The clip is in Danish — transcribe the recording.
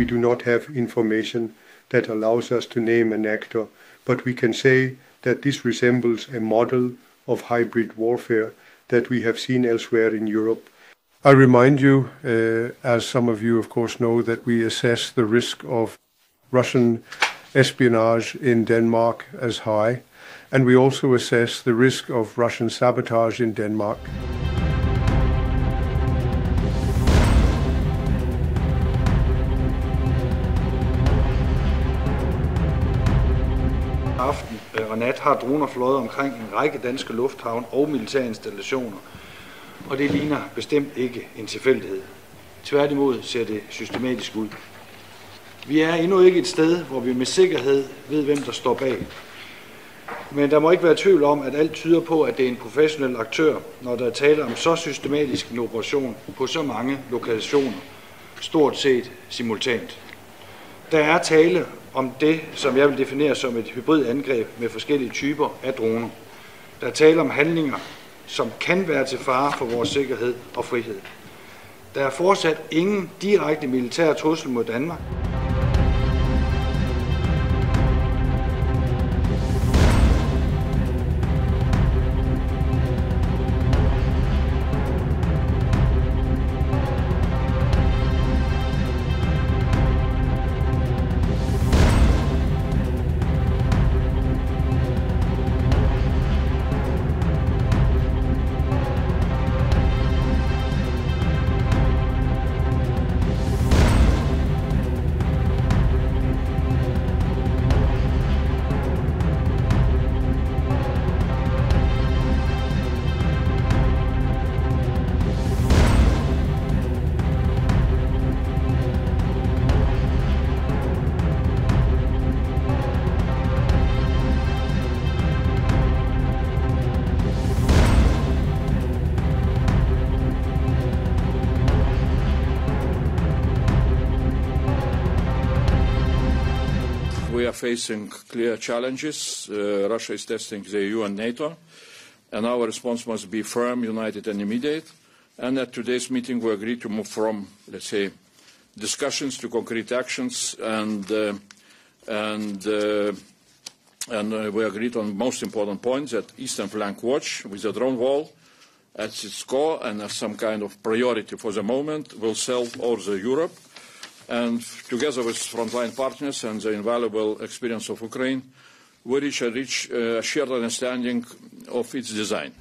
we do not have information that allows us to name an actor, but we can say that this resembles a model of hybrid warfare that we have seen elsewhere in Europe. I remind you, as some of you of course know, that we assess the risk of Russian espionage in Denmark as high, and we also assess the risk of Russian sabotage in Denmark. Aften og nat har droner fløjet omkring en række danske lufthavne og militære installationer, og det ligner bestemt ikke en tilfældighed. Tværtimod ser det systematisk ud. Vi er endnu ikke et sted, hvor vi med sikkerhed ved, hvem der står bag. Men der må ikke være tvivl om, at alt tyder på, at det er en professionel aktør, når der er tale om så systematisk en operation på så mange lokationer, stort set simultant. Der er tale om det, som jeg vil definere som et hybridangreb med forskellige typer af droner. Der er tale om handlinger, som kan være til fare for vores sikkerhed og frihed. Der er fortsat ingen direkte militær trussel mod Danmark. We are facing clear challenges. Russia is testing the EU and NATO, and our response must be firm, united and immediate. And at today's meeting we agreed to move from, let's say, discussions to concrete actions, and we agreed on most important points: that Eastern Flank Watch, with the drone wall at its core and as some kind of priority for the moment, will serve all the Europe. And together with frontline partners and the invaluable experience of Ukraine, we reach a shared understanding of its design.